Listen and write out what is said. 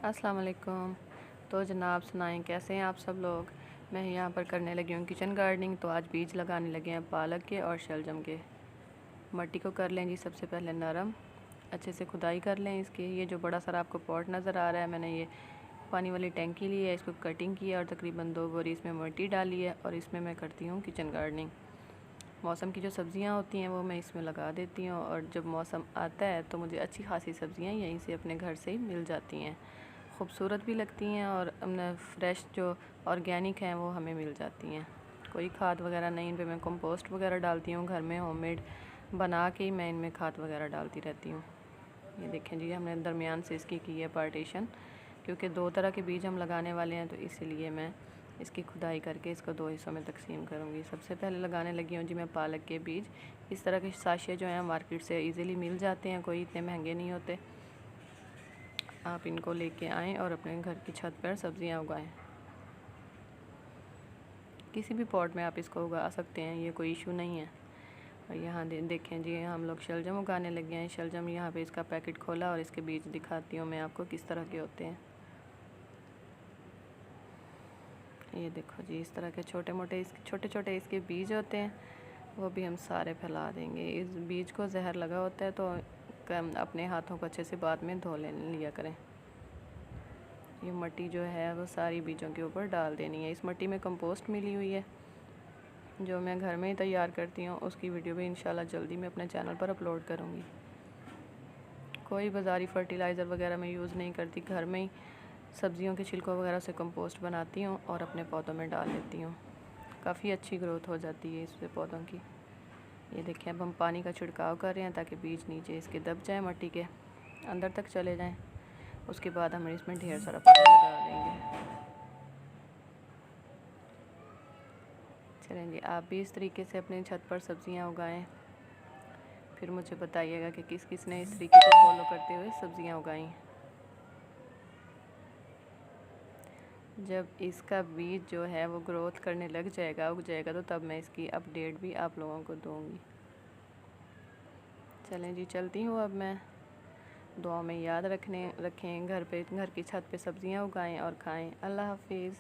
अस्सलाम वालेकुम। तो जनाब सुनाएं, कैसे हैं आप सब लोग। मैं यहाँ पर करने लगी हूँ किचन गार्डनिंग। तो आज बीज लगाने लगे हैं पालक के और शलजम के। मट्टी को कर लें जी सबसे पहले नरम, अच्छे से खुदाई कर लें इसकी। ये जो बड़ा सारा आपको पॉट नज़र आ रहा है, मैंने ये पानी वाली टैंकी ली है, इसको कटिंग की है और तकरीबन 2 बोरी इसमें मट्टी डाली है और इसमें मैं करती हूँ किचन गार्डनिंग। मौसम की जो सब्ज़ियाँ होती हैं वो मैं इसमें लगा देती हूँ और जब मौसम आता है तो मुझे अच्छी खासी सब्ज़ियाँ यहीं से अपने घर से ही मिल जाती हैं, खूबसूरत भी लगती हैं और फ्रेश जो ऑर्गेनिक हैं वो हमें मिल जाती हैं। कोई खाद वगैरह नहीं, इन पे मैं कंपोस्ट वगैरह डालती हूँ, घर में होममेड बना के ही मैं इनमें खाद वगैरह डालती रहती हूँ। ये देखें जी, हमने दरमियान से इसकी की है पार्टीशन, क्योंकि 2 तरह के बीज हम लगाने वाले हैं, तो इसीलिए मैं इसकी खुदाई करके इसको 2 हिस्सों में तकसीम करूँगी। सबसे पहले लगाने लगी हूँ जी मैं पालक के बीज। इस तरह के साशे जो हैं मार्केट से इजीली मिल जाते हैं, कोई इतने महंगे नहीं होते। आप इनको लेके आएँ और अपने घर की छत पर सब्ज़ियाँ उगाएँ। किसी भी पॉट में आप इसको उगा सकते हैं, ये कोई इशू नहीं है। और यहाँ देखें जी, हम लोग शलजम उगाने लगे हैं। शलजम यहाँ पे इसका पैकेट खोला और इसके बीज दिखाती हूँ मैं आपको किस तरह के होते हैं। ये देखो जी, इस तरह के छोटे छोटे इसके बीज होते हैं, वो भी हम सारे फैला देंगे। इस बीज को जहर लगा होता है तो अपने हाथों को अच्छे से बाद में धो लिया करें। ये मट्टी जो है वो सारी बीजों के ऊपर डाल देनी है। इस मट्टी में कंपोस्ट मिली हुई है जो मैं घर में ही तैयार करती हूँ, उसकी वीडियो भी इंशाल्लाह जल्दी मैं अपने चैनल पर अपलोड करूँगी। कोई बाज़ारी फर्टिलाइज़र वगैरह मैं यूज़ नहीं करती, घर में ही सब्ज़ियों के छिलकों वगैरह से कंपोस्ट बनाती हूँ और अपने पौधों में डाल देती हूँ। काफ़ी अच्छी ग्रोथ हो जाती है इससे पौधों की। ये देखिए, अब हम पानी का छिड़काव कर रहे हैं ताकि बीज नीचे इसके दब जाए, मट्टी के अंदर तक चले जाएं। उसके बाद हम इसमें ढेर सारा पानी डाल देंगे। चलें जी, आप भी इस तरीके से अपनी छत पर सब्ज़ियाँ उगाएं। फिर मुझे बताइएगा कि किस किस ने इस तरीके को फॉलो करते हुए सब्ज़ियाँ उगाई। जब इसका बीज जो है वो ग्रोथ करने लग जाएगा, उग जाएगा, तो तब मैं इसकी अपडेट भी आप लोगों को दूँगी। चलें जी, चलती हूँ अब मैं। दुआ में याद रखें, घर की छत पे सब्ज़ियाँ उगाएं और खाएं। अल्लाह हाफिज़।